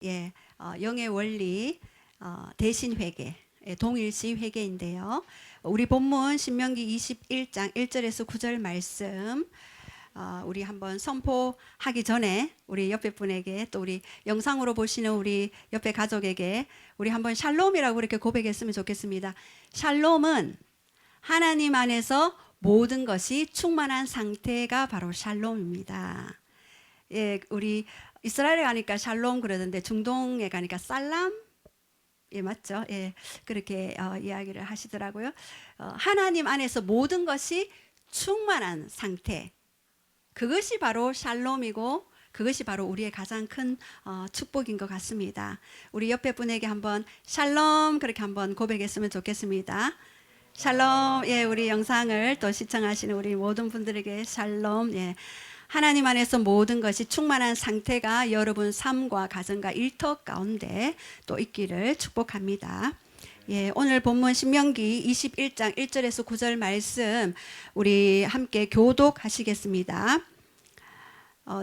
예, 영의 원리 대신 회개, 동일시 회개인데요. 우리 본문 신명기 21장 1절에서 9절 말씀 우리 한번 선포하기 전에 우리 옆에 분에게 또 우리 영상으로 보시는 우리 옆에 가족에게 우리 한번 샬롬이라고 이렇게 고백했으면 좋겠습니다. 샬롬은 하나님 안에서 모든 것이 충만한 상태가 바로 샬롬입니다. 예, 우리 이스라엘에 가니까 샬롬 그러던데 중동에 가니까 살람? 예, 맞죠? 예, 그렇게 이야기를 하시더라고요. 하나님 안에서 모든 것이 충만한 상태. 그것이 바로 샬롬이고 그것이 바로 우리의 가장 큰 축복인 것 같습니다. 우리 옆에 분에게 한번 샬롬 그렇게 한번 고백했으면 좋겠습니다. 샬롬. 예, 우리 영상을 또 시청하시는 우리 모든 분들에게 샬롬. 예. 하나님 안에서 모든 것이 충만한 상태가 여러분 삶과 가정과 일터 가운데 또 있기를 축복합니다. 예, 오늘 본문 신명기 21장 1절에서 9절 말씀 우리 함께 교독하시겠습니다.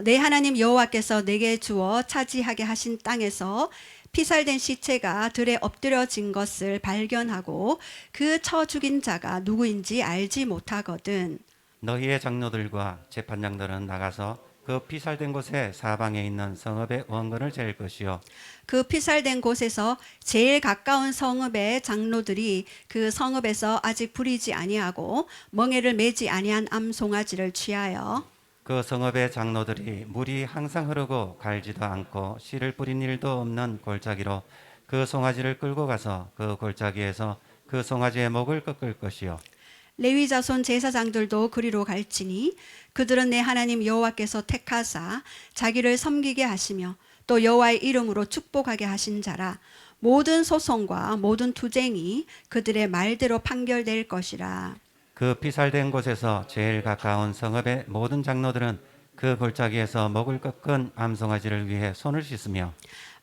내 하나님 여호와께서 내게 주어 차지하게 하신 땅에서 피살된 시체가 들에 엎드려진 것을 발견하고 그 쳐 죽인 자가 누구인지 알지 못하거든. 너희의 장로들과 재판장들은 나가서 그 피살된 곳의 사방에 있는 성읍의 원근을 잴 것이요 그 피살된 곳에서 제일 가까운 성읍의 장로들이 그 성읍에서 아직 부리지 아니하고 멍에를 매지 아니한 암송아지를 취하여 그 성읍의 장로들이 물이 항상 흐르고 갈지도 않고 씨를 뿌린 일도 없는 골짜기로 그 송아지를 끌고 가서 그 골짜기에서 그 송아지의 목을 꺾을 것이요 레위 자손 제사장들도 그리로 갈지니 그들은 내 하나님 여호와께서 택하사 자기를 섬기게 하시며 또 여호와의 이름으로 축복하게 하신 자라. 모든 소송과 모든 투쟁이 그들의 말대로 판결될 것이라. 그 피살된 곳에서 제일 가까운 성읍의 모든 장로들은 그 골짜기에서 목을 꺾은 암송아지를 위해 손을 씻으며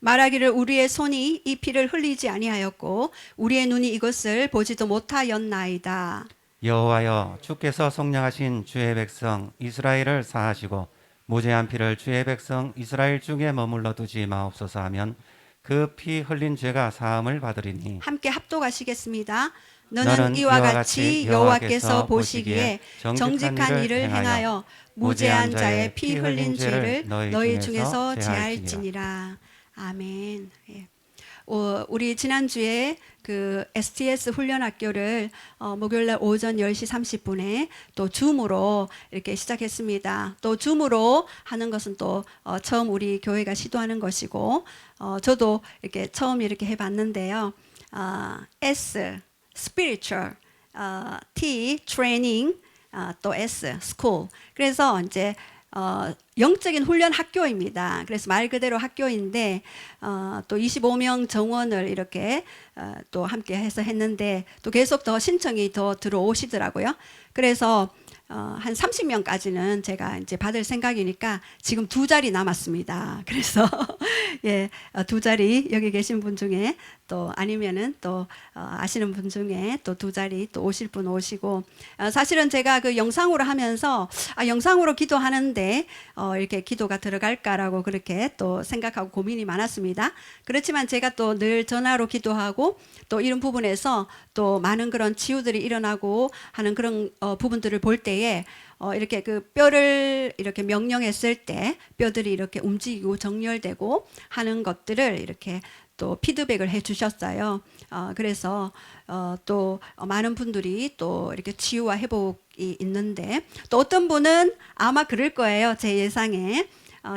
말하기를 우리의 손이 이 피를 흘리지 아니하였고 우리의 눈이 이것을 보지도 못하였나이다. 여호와여 주께서 속량하신 주의 백성 이스라엘을 사하시고 무죄한 피를 주의 백성 이스라엘 중에 머물러 두지 마옵소서 하면 그 피 흘린 죄가 사함을 받으리니 함께 합독하시겠습니다. 너는 이와 같이 여호와께서 보시기에 정직한 일을 행하여 무죄한 자의 피 흘린 죄를 너희 중에서 제할지니라. 아멘. 예. 우리 지난주에 그 STS 훈련학교를 목요일날 오전 10시 30분에 또 줌으로 이렇게 시작했습니다. 또 줌으로 하는 것은 또 처음 우리 교회가 시도하는 것이고 저도 이렇게 처음 이렇게 해봤는데요. S spiritual, T training, 또 S school. 그래서 이제 영적인 훈련 학교입니다. 그래서 말 그대로 학교인데 또 25명 정원을 이렇게 또 함께 해서 했는데 또 계속 더 신청이 더 들어오시더라고요. 그래서 한 30명까지는 제가 이제 받을 생각이니까 지금 2자리 남았습니다. 그래서 예, 2자리 여기 계신 분 중에 또 아니면은 또 아시는 분 중에 또 2자리 또 오실 분 오시고 사실은 제가 그 영상으로 하면서 영상으로 기도하는데 이렇게 기도가 들어갈까라고 그렇게 또 생각하고 고민이 많았습니다. 그렇지만 제가 또 늘 전화로 기도하고 또 이런 부분에서 또 많은 그런 치유들이 일어나고 하는 그런 부분들을 볼 때에 이렇게 그 뼈를 이렇게 명령했을 때 뼈들이 이렇게 움직이고 정렬되고 하는 것들을 이렇게 또 피드백을 해 주셨어요. 그래서 또 많은 분들이 또 이렇게 치유와 회복이 있는데 또 어떤 분은 아마 그럴 거예요. 제 예상에.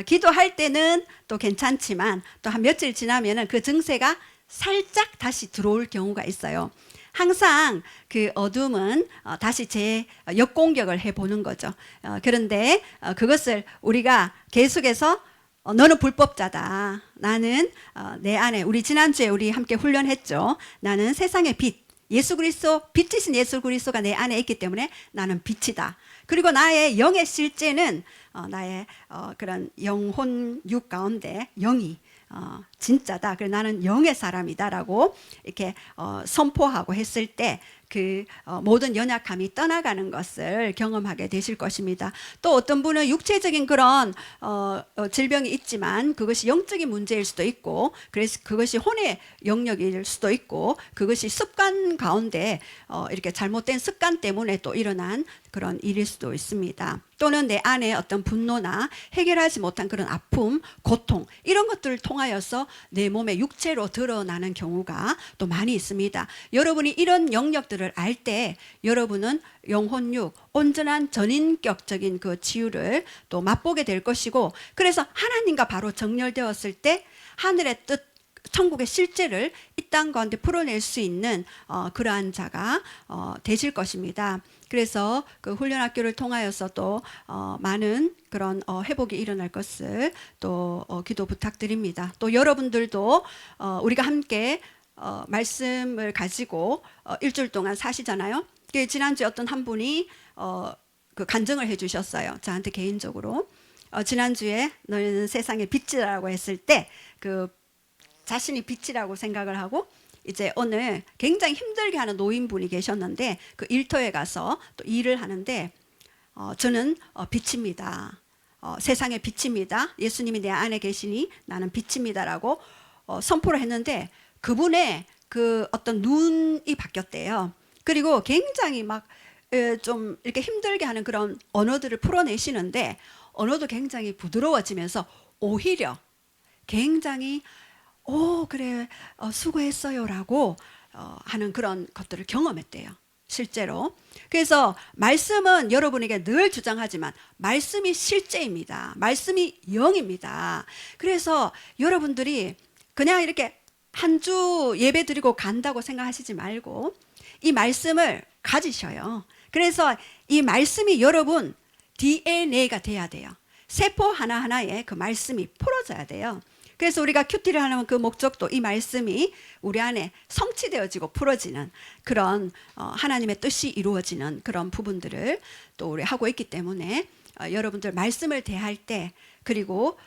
기도할 때는 또 괜찮지만 또 한 며칠 지나면은 그 증세가 살짝 다시 들어올 경우가 있어요. 항상 그 어둠은 다시 역공격을 해보는 거죠. 그런데 그것을 우리가 계속해서 너는 불법자다. 나는 내 안에 우리 지난주에 우리 함께 훈련했죠. 나는 세상의 빛. 예수 그리스도 빛이신 예수 그리스도가 내 안에 있기 때문에 나는 빛이다. 그리고 나의 영의 실제는 나의 그런 영혼 육 가운데 영이 진짜다. 그래서 나는 영의 사람이다라고 이렇게 선포하고 했을 때 그 모든 연약함이 떠나가는 것을 경험하게 되실 것입니다. 또 어떤 분은 육체적인 그런 질병이 있지만 그것이 영적인 문제일 수도 있고, 그래서 그것이 혼의 영역일 수도 있고, 그것이 습관 가운데 이렇게 잘못된 습관 때문에 또 일어난 그런 일일 수도 있습니다. 또는 내 안에 어떤 분노나 해결하지 못한 그런 아픔, 고통, 이런 것들을 통하여서 내 몸에 육체로 드러나는 경우가 또 많이 있습니다. 여러분이 이런 영역들을 알 때 여러분은 영혼육, 온전한 전인격적인 그 치유를 또 맛보게 될 것이고, 그래서 하나님과 바로 정렬되었을 때 하늘의 뜻, 천국의 실제를 이 땅 가운데 풀어낼 수 있는 그러한 자가 되실 것입니다. 그래서 그 훈련학교를 통하여서 또 많은 그런 회복이 일어날 것을 또 기도 부탁드립니다. 또 여러분들도 우리가 함께 말씀을 가지고 일주일 동안 사시잖아요. 지난주에 어떤 한 분이 그 간증을 해주셨어요. 저한테 개인적으로. 지난주에 너희는 세상의 빛이라고 했을 때 그 자신이 빛이라고 생각을 하고, 이제 오늘 굉장히 힘들게 하는 노인분이 계셨는데 그 일터에 가서 또 일을 하는데 저는 빛입니다. 세상의 빛입니다. 예수님이 내 안에 계시니 나는 빛입니다라고 선포를 했는데 그분의 그 어떤 눈이 바뀌었대요. 그리고 굉장히 막 좀 이렇게 힘들게 하는 그런 언어들을 풀어내시는데 언어도 굉장히 부드러워지면서 오히려 굉장히 그래 수고했어요라고 하는 그런 것들을 경험했대요. 실제로. 그래서 말씀은 여러분에게 늘 주장하지만 말씀이 실제입니다. 말씀이 영입니다. 그래서 여러분들이 그냥 이렇게 한 주 예배 드리고 간다고 생각하시지 말고 이 말씀을 가지셔요. 그래서 이 말씀이 여러분 DNA가 돼야 돼요. 세포 하나하나에 그 말씀이 풀어져야 돼요. 그래서 우리가 큐티를 하는 그 목적도 이 말씀이 우리 안에 성취되어지고 풀어지는 그런 하나님의 뜻이 이루어지는 그런 부분들을 또 우리 하고 있기 때문에 여러분들 말씀을 대할 때, 그리고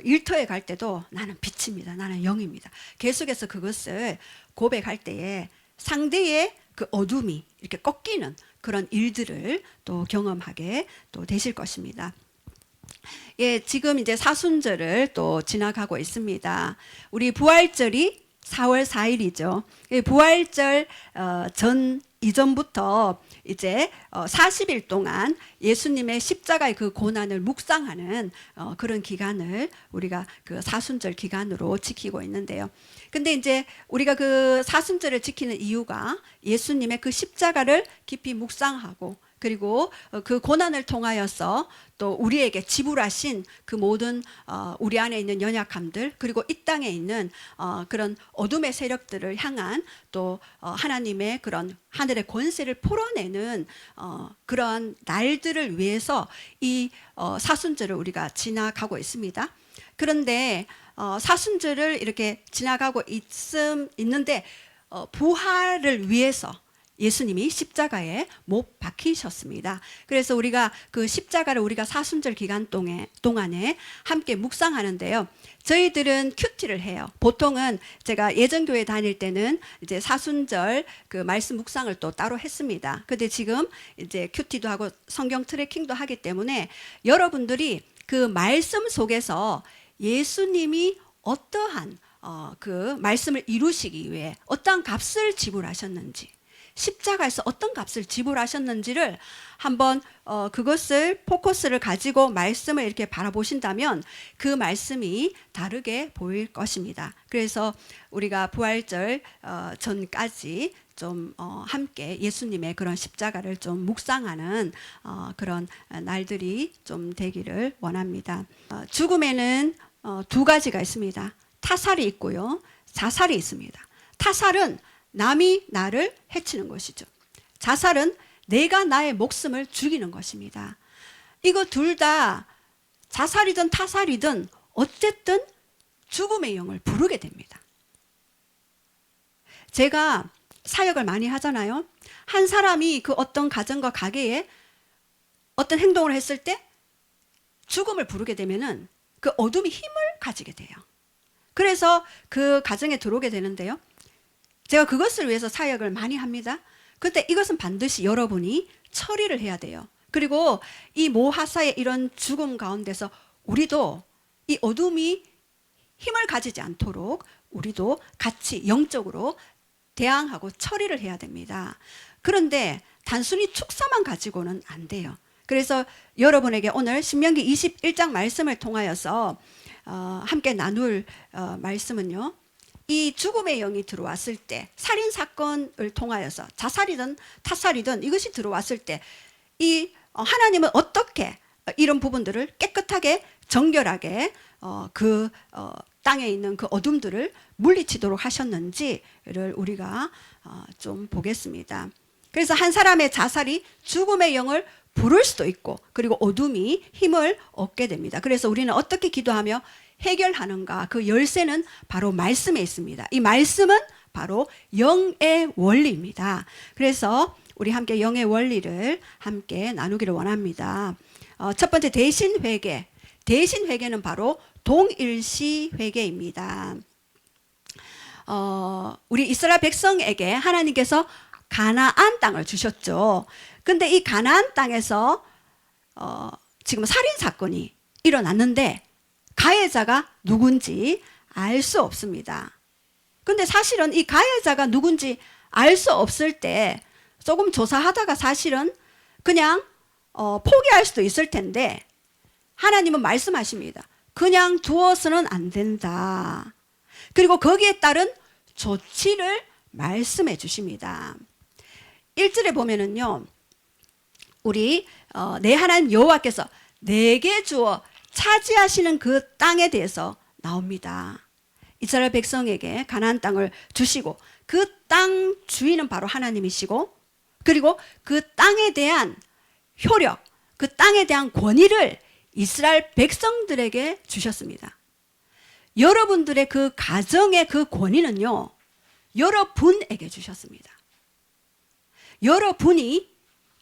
일터에 갈 때도 나는 빛입니다. 나는 영입니다. 계속해서 그것을 고백할 때에 상대의 그 어둠이 이렇게 꺾이는 그런 일들을 또 경험하게 또 되실 것입니다. 예, 지금 이제 사순절을 또 지나가고 있습니다. 우리 부활절이 4월 4일이죠. 부활절 이전부터 이제 40일 동안 예수님의 십자가의 그 고난을 묵상하는 그런 기간을 우리가 그 사순절 기간으로 지키고 있는데요. 근데 이제 우리가 그 사순절을 지키는 이유가 예수님의 그 십자가를 깊이 묵상하고, 그리고 그 고난을 통하여서 또 우리에게 지불하신 그 모든 우리 안에 있는 연약함들, 그리고 이 땅에 있는 그런 어둠의 세력들을 향한 또 하나님의 그런 하늘의 권세를 풀어내는 그러한 날들을 위해서 이 사순절을 우리가 지나가고 있습니다. 그런데 사순절을 이렇게 지나가고 있는데 부활을 위해서 예수님이 십자가에 못 박히셨습니다. 그래서 우리가 그 십자가를 우리가 사순절 기간 동안에 함께 묵상하는데요. 저희들은 큐티를 해요. 보통은 제가 예전 교회 다닐 때는 이제 사순절 그 말씀 묵상을 또 따로 했습니다. 근데 지금 이제 큐티도 하고 성경 트래킹도 하기 때문에 여러분들이 그 말씀 속에서 예수님이 어떠한 그 말씀을 이루시기 위해 어떠한 값을 지불하셨는지, 십자가에서 어떤 값을 지불하셨는지를 한번 그것을 포커스를 가지고 말씀을 이렇게 바라보신다면 그 말씀이 다르게 보일 것입니다. 그래서 우리가 부활절 전까지 좀 함께 예수님의 그런 십자가를 좀 묵상하는 그런 날들이 좀 되기를 원합니다. 죽음에는 두 가지가 있습니다. 타살이 있고요, 자살이 있습니다. 타살은 남이 나를 해치는 것이죠. 자살은 내가 나의 목숨을 죽이는 것입니다. 이거 둘 다 자살이든 타살이든 어쨌든 죽음의 영을 부르게 됩니다. 제가 사역을 많이 하잖아요. 한 사람이 그 어떤 가정과 가게에 어떤 행동을 했을 때 죽음을 부르게 되면은 그 어둠이 힘을 가지게 돼요. 그래서 그 가정에 들어오게 되는데요. 제가 그것을 위해서 사역을 많이 합니다. 근데 이것은 반드시 여러분이 처리를 해야 돼요. 그리고 이 모하사의 이런 죽음 가운데서 우리도 이 어둠이 힘을 가지지 않도록 우리도 같이 영적으로 대항하고 처리를 해야 됩니다. 그런데 단순히 축사만 가지고는 안 돼요. 그래서 여러분에게 오늘 신명기 21장 말씀을 통하여서 함께 나눌 말씀은요. 이 죽음의 영이 들어왔을 때 살인 사건을 통하여서 자살이든 타살이든 이것이 들어왔을 때 이 하나님은 어떻게 이런 부분들을 깨끗하게 정결하게 그 땅에 있는 그 어둠들을 물리치도록 하셨는지를 우리가 좀 보겠습니다. 그래서 한 사람의 자살이 죽음의 영을 부를 수도 있고 그리고 어둠이 힘을 얻게 됩니다. 그래서 우리는 어떻게 기도하며 해결하는가? 그 열쇠는 바로 말씀에 있습니다. 이 말씀은 바로 영의 원리입니다. 그래서 우리 함께 영의 원리를 함께 나누기를 원합니다. 첫 번째 대신 회개. 대신 회개는 바로 동일시 회개입니다. 우리 이스라엘 백성에게 하나님께서 가나안 땅을 주셨죠. 근데 이 가나안 땅에서 지금 살인 사건이 일어났는데 가해자가 누군지 알 수 없습니다. 근데 사실은 이 가해자가 누군지 알 수 없을 때 조금 조사하다가 사실은 그냥 포기할 수도 있을 텐데 하나님은 말씀하십니다. 그냥 두어서는 안 된다. 그리고 거기에 따른 조치를 말씀해 주십니다. 1절에 보면은요. 우리 내 하나님 여호와께서 내게 주어 차지하시는 그 땅에 대해서 나옵니다. 이스라엘 백성에게 가나안 땅을 주시고 그 땅 주인은 바로 하나님이시고 그리고 그 땅에 대한 효력, 그 땅에 대한 권위를 이스라엘 백성들에게 주셨습니다. 여러분들의 그 가정의 그 권위는요. 여러분에게 주셨습니다. 여러분이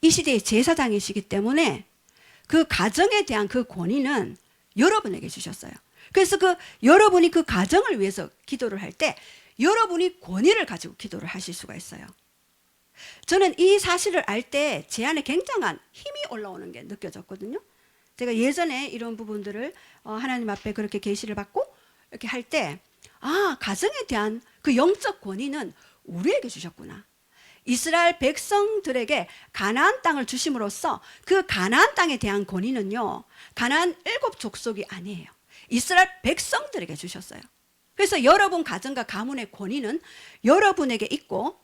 이 시대의 제사장이시기 때문에 그 가정에 대한 그 권위는 여러분에게 주셨어요. 그래서 여러분이 그 가정을 위해서 기도를 할 때 여러분이 권위를 가지고 기도를 하실 수가 있어요. 저는 이 사실을 알 때 제 안에 굉장한 힘이 올라오는 게 느껴졌거든요. 제가 예전에 이런 부분들을 하나님 앞에 그렇게 계시를 받고 이렇게 할 때 가정에 대한 그 영적 권위는 우리에게 주셨구나. 이스라엘 백성들에게 가나안 땅을 주심으로써 그 가나안 땅에 대한 권위는요. 가나안 7족속이 아니에요. 이스라엘 백성들에게 주셨어요. 그래서 여러분 가정과 가문의 권위는 여러분에게 있고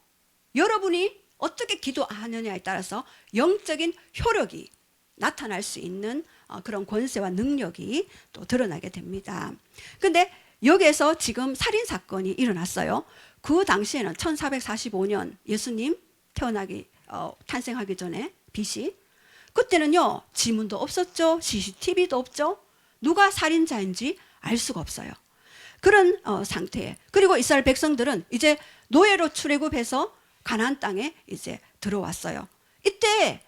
여러분이 어떻게 기도하느냐에 따라서 영적인 효력이 나타날 수 있는 그런 권세와 능력이 또 드러나게 됩니다. 근데 여기에서 지금 살인 사건이 일어났어요. 그 당시에는 1445년 예수님 탄생하기 전에 BC. 그때는요 지문도 없었죠. CCTV도 없죠. 누가 살인자인지 알 수가 없어요. 그런 상태에 그리고 이스라엘 백성들은 이제 노예로 출애굽해서 가나안 땅에 이제 들어왔어요. 이때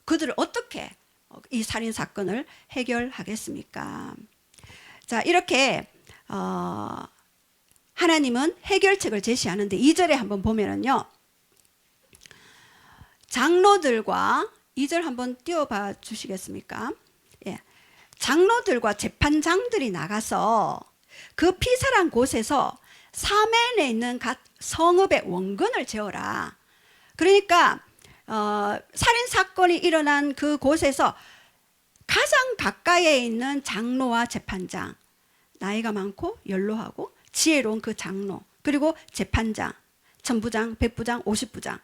그들을 어떻게 이 살인 사건을 해결하겠습니까? 자, 이렇게 하나님은 해결책을 제시하는데 2절에 한번 보면은요. 장로들과 2절 한번 띄워봐 주시겠습니까? 예. 장로들과 재판장들이 나가서 그 피살한 곳에서 사면에 있는 각 성읍의 원근을 재어라. 그러니까 살인 사건이 일어난 그 곳에서 가장 가까이에 있는 장로와 재판장, 나이가 많고 연로하고 지혜로운 그 장로, 그리고 재판장, 천부장, 백부장, 50부장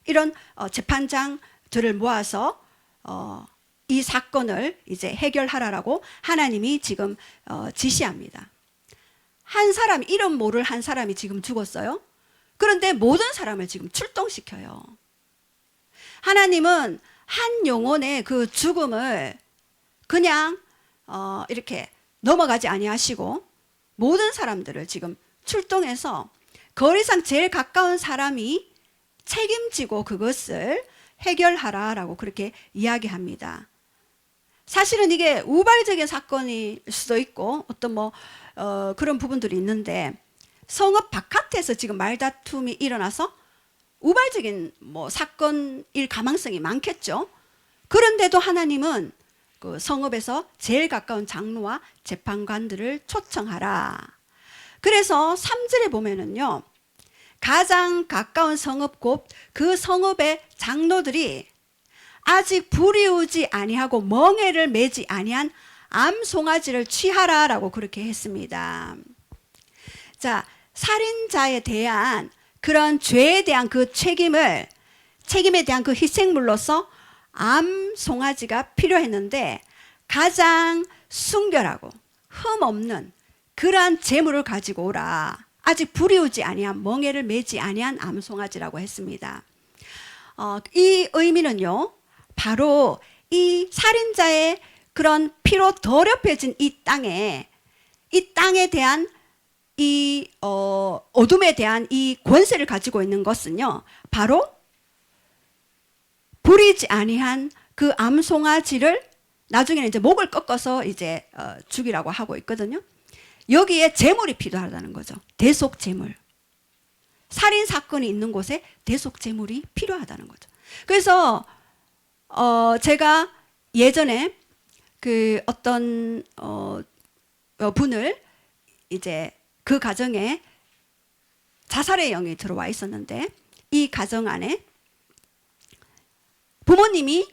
이런 재판장들을 모아서 이 사건을 이제 해결하라라고 하나님이 지금 지시합니다. 한 사람, 이름 모를 한 사람이 지금 죽었어요. 그런데 모든 사람을 지금 출동시켜요. 하나님은 한 영혼의 그 죽음을 그냥 이렇게 넘어가지 아니하시고 모든 사람들을 지금 출동해서 거리상 제일 가까운 사람이 책임지고 그것을 해결하라라고 그렇게 이야기합니다. 사실은 이게 우발적인 사건일 수도 있고 어떤 그런 부분들이 있는데 성읍 바깥에서 지금 말다툼이 일어나서 우발적인 뭐 사건일 가망성이 많겠죠. 그런데도 하나님은 그 성읍에서 제일 가까운 장로와 재판관들을 초청하라. 그래서 3절에 보면은요, 가장 가까운 성읍 곧 그 성읍의 장로들이 아직 불이 오지 아니하고 멍에를 매지 아니한 암송아지를 취하라라고 그렇게 했습니다. 자, 살인자에 대한 그런 죄에 대한 그 책임에 대한 그 희생물로서 암송아지가 필요했는데, 가장 순결하고 흠 없는 그러한 제물을 가지고 오라. 아직 불이 오지 아니한 멍에를 매지 아니한 암송아지라고 했습니다. 이 의미는요, 바로 이 살인자의 그런 피로 더럽혀진 이 땅에 대한 이 어둠에 대한 이 권세를 가지고 있는 것은요, 바로 불이지 아니한 그 암송아지를 나중에는 이제 목을 꺾어서 이제 죽이라고 하고 있거든요. 여기에 제물이 필요하다는 거죠. 대속 제물. 살인 사건이 있는 곳에 대속 제물이 필요하다는 거죠. 그래서 제가 예전에 그 어떤 분을 이제 그 가정에 자살의 영이 들어와 있었는데, 이 가정 안에 부모님이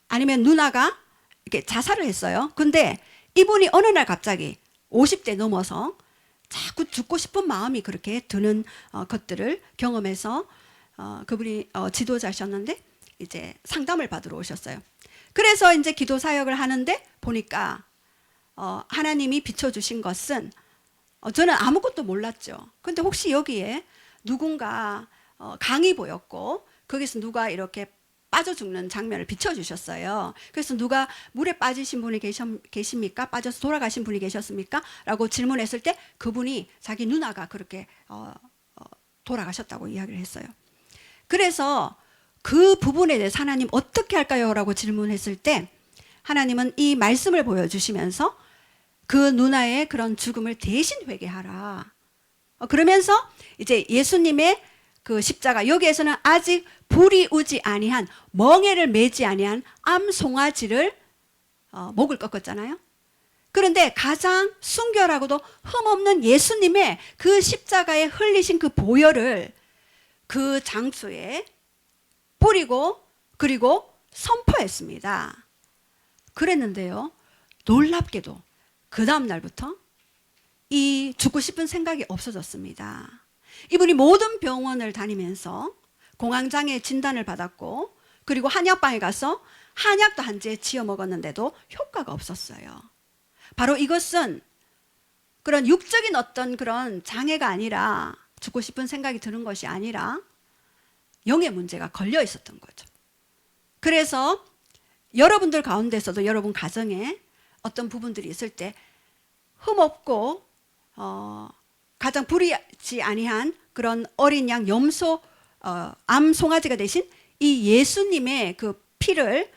아니면 누나가 이렇게 자살을 했어요. 근데 이분이 어느 날 갑자기 50대 넘어서 자꾸 죽고 싶은 마음이 그렇게 드는 것들을 경험해서 그분이 지도자셨는데 이제 상담을 받으러 오셨어요. 그래서 이제 기도 사역을 하는데 보니까 하나님이 비춰주신 것은, 저는 아무것도 몰랐죠. 근데 혹시 여기에 누군가 강이 보였고 거기서 누가 이렇게 빠져 죽는 장면을 비춰주셨어요. 그래서 누가 물에 빠지신 분이 계십니까? 빠져서 돌아가신 분이 계셨습니까? 라고 질문했을 때 그분이 자기 누나가 그렇게 돌아가셨다고 이야기를 했어요. 그래서 그 부분에 대해서 하나님 어떻게 할까요? 라고 질문했을 때 하나님은 이 말씀을 보여주시면서 그 누나의 그런 죽음을 대신 회개하라. 그러면서 이제 예수님의 그 십자가, 여기에서는 아직 불이 오지 아니한 멍에를 매지 아니한 암송아지를 목을 꺾었잖아요. 그런데 가장 순결하고도 흠없는 예수님의 그 십자가에 흘리신 그 보혈을 그 장소에 뿌리고 그리고 선포했습니다. 그랬는데요, 놀랍게도 그 다음 날부터 이 죽고 싶은 생각이 없어졌습니다. 이분이 모든 병원을 다니면서 공황장애 진단을 받았고, 그리고 한약방에 가서 한약도 한 재 지어 먹었는데도 효과가 없었어요. 바로 이것은 그런 육적인 어떤 그런 장애가 아니라, 죽고 싶은 생각이 드는 것이 아니라 영의 문제가 걸려 있었던 거죠. 그래서 여러분들 가운데서도 여러분 가정에 어떤 부분들이 있을 때 흠없고 가장 불이지 아니한 그런 어린 양 염소 암송아지가 되신 이 예수님의 그 피를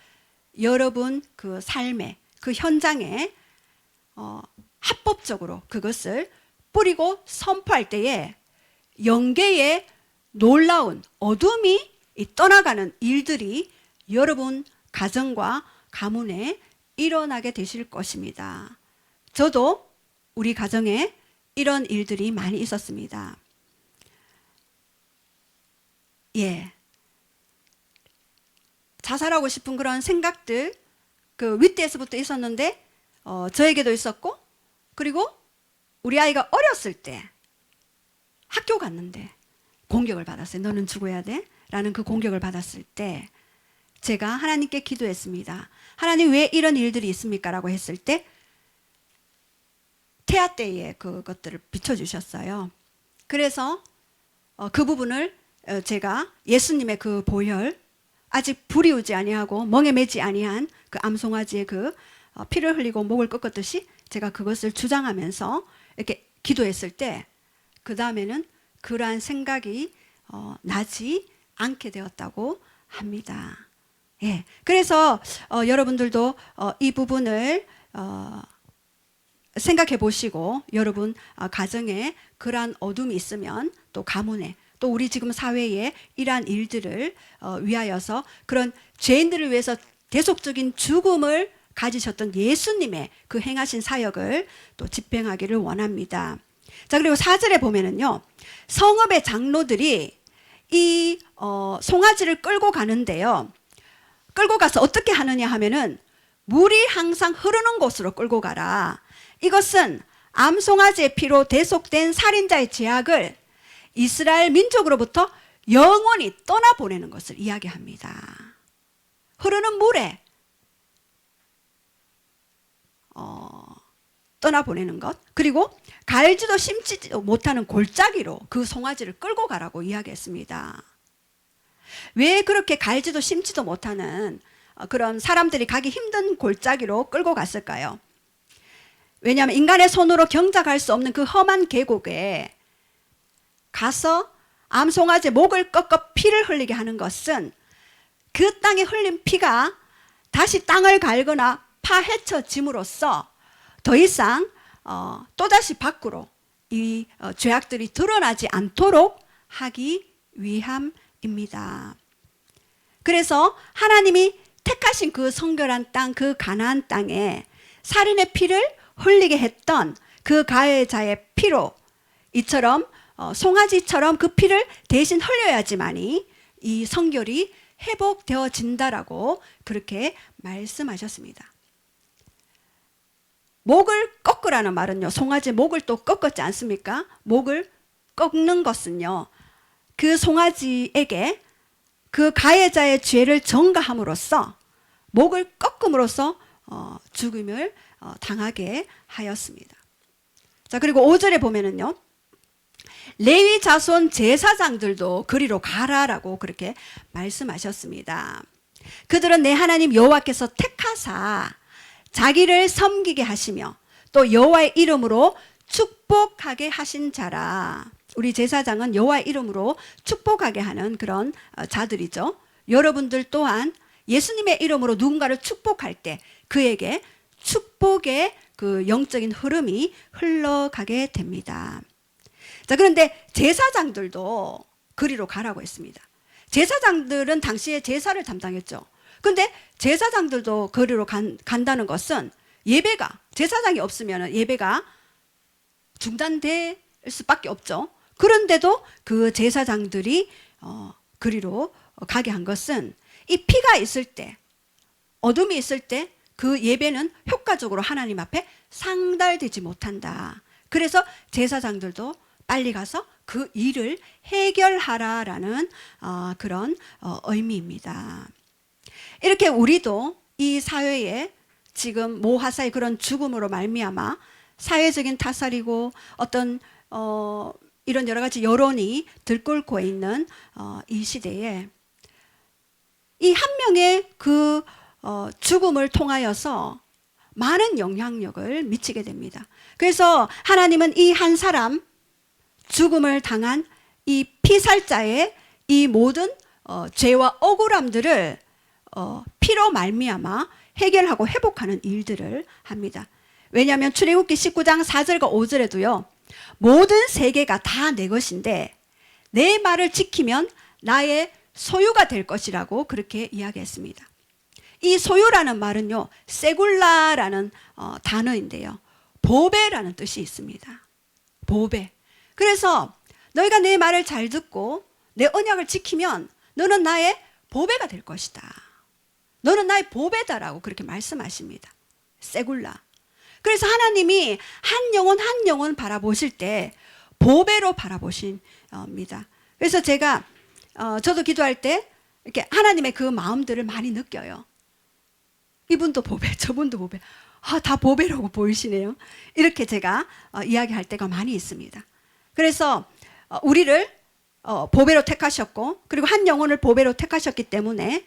여러분 그 삶에, 그 현장에 합법적으로 그것을 뿌리고 선포할 때에 영계의 놀라운 어둠이 떠나가는 일들이 여러분 가정과 가문에 일어나게 되실 것입니다. 저도 우리 가정에 이런 일들이 많이 있었습니다. 예. 자살하고 싶은 그런 생각들 그 윗대에서부터 있었는데 저에게도 있었고, 그리고 우리 아이가 어렸을 때 학교 갔는데 공격을 받았어요. 너는 죽어야 돼 라는 그 공격을 받았을 때 제가 하나님께 기도했습니다. 하나님 왜 이런 일들이 있습니까? 라고 했을 때 태아 때의 그것들을 비춰주셨어요. 그래서 그 부분을 제가 예수님의 그 보혈, 아직 불이 오지 아니하고 멍에 매지 아니한 그 암송아지의 그 피를 흘리고 목을 꺾었듯이 제가 그것을 주장하면서 이렇게 기도했을 때 그 다음에는 그러한 생각이 나지 않게 되었다고 합니다. 예, 그래서 여러분들도 이 부분을 생각해 보시고 여러분 가정에 그러한 어둠이 있으면 또 가문에 또 우리 지금 사회에 이러한 일들을 위하여서 그런 죄인들을 위해서 대속적인 죽음을 가지셨던 예수님의 그 행하신 사역을 또 집행하기를 원합니다. 자, 그리고 4절에 보면은요, 성읍의 장로들이 이 송아지를 끌고 가는데요, 끌고 가서 어떻게 하느냐 하면은 물이 항상 흐르는 곳으로 끌고 가라. 이것은 암송아지의 피로 대속된 살인자의 죄악을 이스라엘 민족으로부터 영원히 떠나보내는 것을 이야기합니다. 흐르는 물에 떠나보내는 것, 그리고 갈지도 심지도 못하는 골짜기로 그 송아지를 끌고 가라고 이야기했습니다. 왜 그렇게 갈지도 심지도 못하는 그런 사람들이 가기 힘든 골짜기로 끌고 갔을까요? 왜냐하면 인간의 손으로 경작할 수 없는 그 험한 계곡에 가서 암송아지 목을 꺾어 피를 흘리게 하는 것은 그 땅에 흘린 피가 다시 땅을 갈거나 파헤쳐짐으로써 더 이상 또다시 밖으로 이 죄악들이 드러나지 않도록 하기 위함입니다. 그래서 하나님이 택하신 그 성결한 땅, 그 가나안 땅에 살인의 피를 흘리게 했던 그 가해자의 피로 이처럼 송아지처럼 그 피를 대신 흘려야지만이 이 성결이 회복되어진다라고 그렇게 말씀하셨습니다. 목을 꺾으라는 말은요, 송아지 목을 또 꺾었지 않습니까? 목을 꺾는 것은요, 그 송아지에게 그 가해자의 죄를 전가함으로써 목을 꺾음으로써 죽음을 당하게 하였습니다. 자, 그리고 5절에 보면은요, 레위 자손 제사장들도 그리로 가라라고 그렇게 말씀하셨습니다. 그들은 내 하나님 여호와께서 택하사 자기를 섬기게 하시며 또 여호와의 이름으로 축복하게 하신 자라. 우리 제사장은 여호와의 이름으로 축복하게 하는 그런 자들이죠. 여러분들 또한 예수님의 이름으로 누군가를 축복할 때 그에게 축복의 그 영적인 흐름이 흘러가게 됩니다. 자, 그런데 제사장들도 그리로 가라고 했습니다. 제사장들은 당시에 제사를 담당했죠. 그런데 제사장들도 그리로 간다는 것은 예배가, 제사장이 없으면 예배가 중단될 수밖에 없죠. 그런데도 그 제사장들이 그리로 가게 한 것은 이 피가 있을 때, 어둠이 있을 때 그 예배는 효과적으로 하나님 앞에 상달되지 못한다. 그래서 제사장들도 빨리 가서 그 일을 해결하라라는 그런 의미입니다. 이렇게 우리도 이 사회에 지금 모하사의 그런 죽음으로 말미암아 사회적인 타살이고 어떤 이런 여러 가지 여론이 들끓고 있는 이 시대에 이 한 명의 그 죽음을 통하여서 많은 영향력을 미치게 됩니다. 그래서 하나님은 이 한 사람 죽음을 당한 이 피살자의 이 모든 죄와 억울함들을 피로 말미암아 해결하고 회복하는 일들을 합니다. 왜냐하면 출애굽기 19장 4절과 5절에도요, 모든 세계가 다 내 것인데 내 말을 지키면 나의 소유가 될 것이라고 그렇게 이야기했습니다. 이 소유라는 말은요, 세굴라라는 단어인데요, 보배라는 뜻이 있습니다. 보배. 그래서 너희가 내 말을 잘 듣고 내 언약을 지키면 너는 나의 보배가 될 것이다. 너는 나의 보배다라고 그렇게 말씀하십니다. 세굴라. 그래서 하나님이 한 영혼 한 영혼 바라보실 때 보배로 바라보십니다. 그래서 제가 저도 기도할 때 이렇게 하나님의 그 마음들을 많이 느껴요. 이분도 보배, 저분도 보배. 다 보배라고 보이시네요. 이렇게 제가 이야기할 때가 많이 있습니다. 그래서 우리를 보배로 택하셨고, 그리고 한 영혼을 보배로 택하셨기 때문에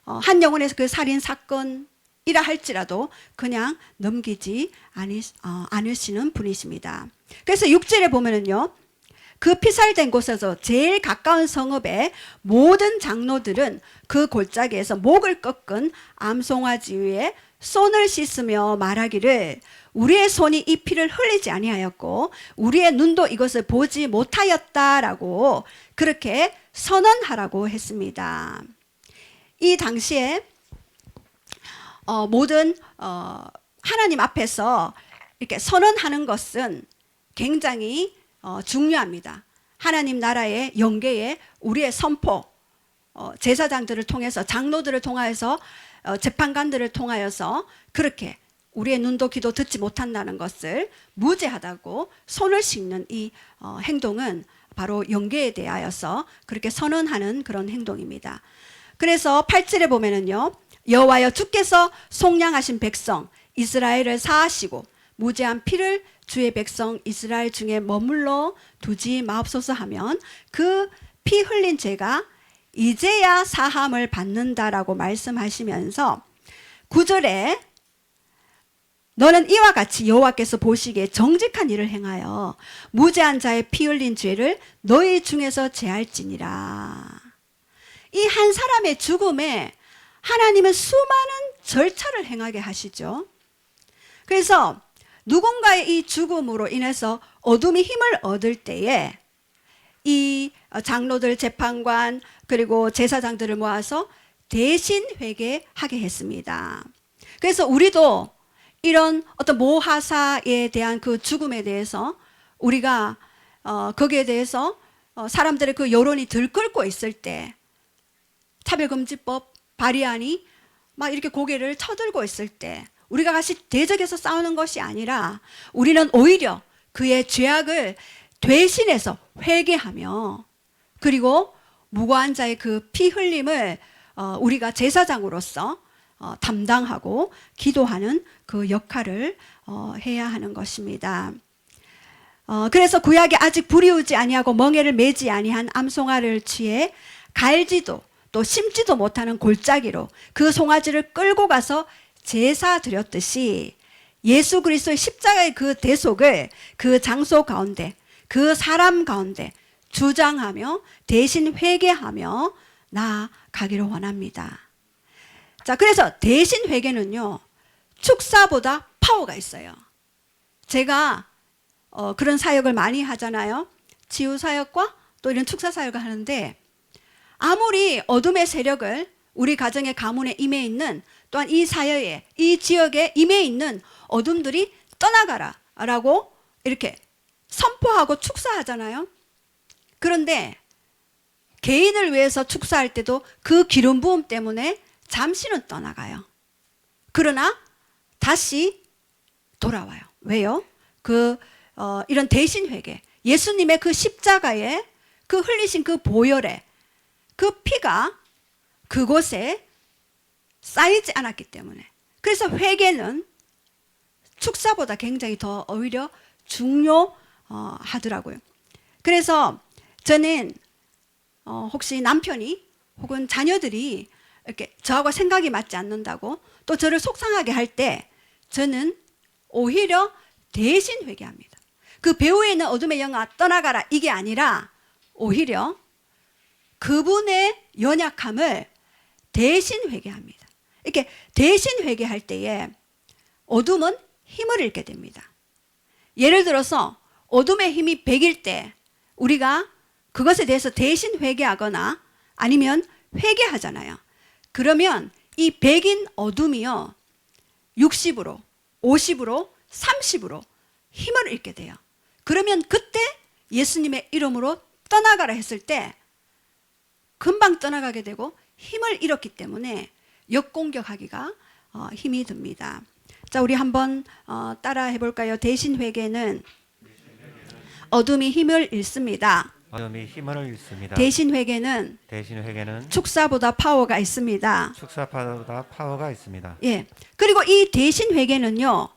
한 영혼에서 그 살인 사건이라 할지라도 그냥 넘기지 않으시는 분이십니다. 그래서 6절에 보면은요, 그 피살된 곳에서 제일 가까운 성읍의 모든 장로들은 그 골짜기에서 목을 꺾은 암송아지 위에 손을 씻으며 말하기를 우리의 손이 이 피를 흘리지 아니하였고 우리의 눈도 이것을 보지 못하였다라고 그렇게 선언하라고 했습니다. 이 당시에 모든 하나님 앞에서 이렇게 선언하는 것은 굉장히 중요합니다. 하나님 나라의 영계에 우리의 선포, 제사장들을 통해서 장로들을 통하여서 재판관들을 통하여서 그렇게 우리의 눈도 귀도 듣지 못한다는 것을 무죄하다고 손을 씻는 이 행동은 바로 영계에 대하여서 그렇게 선언하는 그런 행동입니다. 그래서 8절에 보면은요, 여호와여 주께서 속량하신 백성 이스라엘을 사하시고 무죄한 피를 주의 백성 이스라엘 중에 머물러 두지 마옵소서 하면 그 피 흘린 죄가 이제야 사함을 받는다라고 말씀하시면서 9절에 너는 이와 같이 여호와께서 보시기에 정직한 일을 행하여 무죄한 자의 피 흘린 죄를 너희 중에서 제할지니라. 이 한 사람의 죽음에 하나님은 수많은 절차를 행하게 하시죠. 그래서 누군가의 이 죽음으로 인해서 어둠이 힘을 얻을 때에 이 장로들, 재판관 그리고 제사장들을 모아서 대신 회개하게 했습니다. 그래서 우리도 이런 어떤 모하사에 대한 그 죽음에 대해서 우리가 거기에 대해서 사람들의 그 여론이 들끓고 있을 때 차별금지법 발의안이 막 이렇게 고개를 쳐들고 있을 때 우리가 같이 대적해서 싸우는 것이 아니라 우리는 오히려 그의 죄악을 대신해서 회개하며 그리고 무고한 자의 그 피 흘림을 우리가 제사장으로서 담당하고 기도하는 그 역할을 해야 하는 것입니다. 그래서 구약에 아직 불이우지 아니하고 멍에를 매지 아니한 암송아를 취해 갈지도 또 심지도 못하는 골짜기로 그 송아지를 끌고 가서 제사 드렸듯이 예수 그리스도의 십자가의 그 대속을 그 장소 가운데 그 사람 가운데 주장하며 대신 회개하며 나아가기를 원합니다. 자, 그래서 대신 회개는요, 축사보다 파워가 있어요. 제가 그런 사역을 많이 하잖아요. 치유 사역과 또 이런 축사 사역을 하는데 아무리 어둠의 세력을 우리 가정의 가문에 임해 있는 또한 이 사회에 이 지역에 임해 있는 어둠들이 떠나가라 라고 이렇게 선포하고 축사하잖아요. 그런데 개인을 위해서 축사할 때도 그 기름 부음 때문에 잠시는 떠나가요. 그러나 다시 돌아와요. 왜요? 이런 대신 회개, 예수님의 그 십자가에 그 흘리신 그 보혈에 그 피가 그곳에 쌓이지 않았기 때문에. 그래서 회개는 축사보다 굉장히 더 오히려 중요하더라고요. 그래서 저는 혹시 남편이 혹은 자녀들이 이렇게 저하고 생각이 맞지 않는다고 또 저를 속상하게 할 때 저는 오히려 대신 회개합니다. 그 배후에 있는 어둠의 영아 떠나가라 이게 아니라 오히려 그분의 연약함을 대신 회개합니다. 이렇게 대신 회개할 때에 어둠은 힘을 잃게 됩니다. 예를 들어서 어둠의 힘이 100일 때 우리가 그것에 대해서 대신 회개하거나 아니면 회개하잖아요. 그러면 이 100인 어둠이요 60으로 50으로 30으로 힘을 잃게 돼요. 그러면 그때 예수님의 이름으로 떠나가라 했을 때 금방 떠나가게 되고 힘을 잃었기 때문에 역공격하기가 힘이 듭니다. 자, 우리 한번 따라 해볼까요? 대신 회개는 어둠이 힘을 잃습니다. 어둠이 힘을 잃습니다. 대신 회개는 축사보다 파워가 있습니다. 축사보다 파워가 있습니다. 예. 그리고 이 대신 회개는요,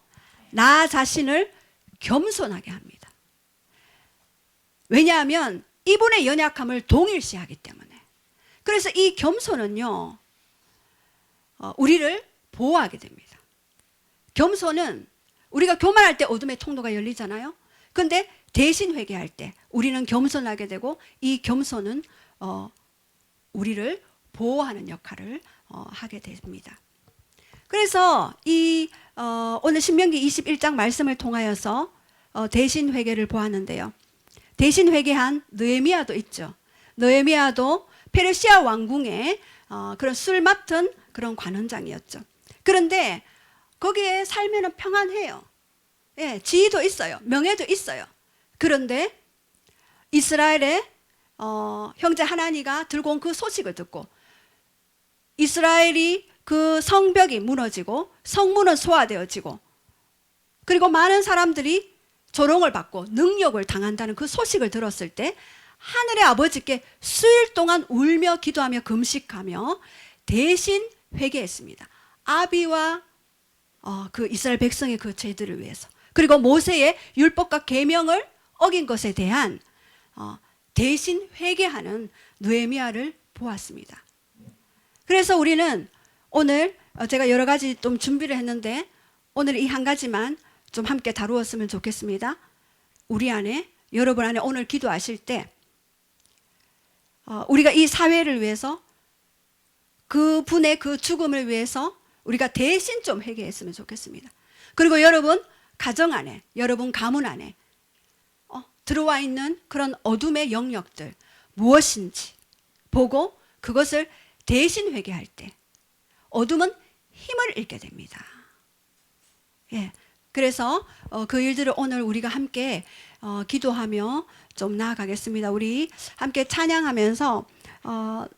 나 자신을 겸손하게 합니다. 왜냐하면 이분의 연약함을 동일시하기 때문에. 그래서 이 겸손은요, 우리를 보호하게 됩니다. 겸손은 우리가 교만할 때 어둠의 통로가 열리잖아요. 그런데 대신 회개할 때 우리는 겸손하게 되고 이 겸손은 우리를 보호하는 역할을 하게 됩니다. 그래서 오늘 신명기 21장 말씀을 통하여서 대신 회개를 보았는데요. 대신 회개한 느헤미야도 있죠. 느헤미야도 페르시아 왕궁의 그런 술 맡은 그런 관원장이었죠. 그런데 거기에 살면은 평안해요. 예, 지위도 있어요. 명예도 있어요. 그런데 이스라엘의 형제 하나니가 들고 온 그 소식을 듣고 이스라엘이 그 성벽이 무너지고 성문은 소화되어지고 그리고 많은 사람들이 조롱을 받고 능욕을 당한다는 그 소식을 들었을 때 하늘의 아버지께 수일 동안 울며 기도하며 금식하며 대신 회개했습니다. 아비와 그 이스라엘 백성의 그 죄들을 위해서, 그리고 모세의 율법과 계명을 어긴 것에 대한 대신 회개하는 느헤미야를 보았습니다. 그래서 우리는 오늘 제가 여러 가지 좀 준비를 했는데 오늘 이 한 가지만 좀 함께 다루었으면 좋겠습니다. 우리 안에, 여러분 안에 오늘 기도하실 때 우리가 이 사회를 위해서, 그 분의 그 죽음을 위해서 우리가 대신 좀 회개했으면 좋겠습니다. 그리고 여러분 가정 안에, 여러분 가문 안에 들어와 있는 그런 어둠의 영역들 무엇인지 보고 그것을 대신 회개할 때 어둠은 힘을 잃게 됩니다. 예, 그래서 그 일들을 오늘 우리가 함께 기도하며 좀 나아가겠습니다. 우리 함께 찬양하면서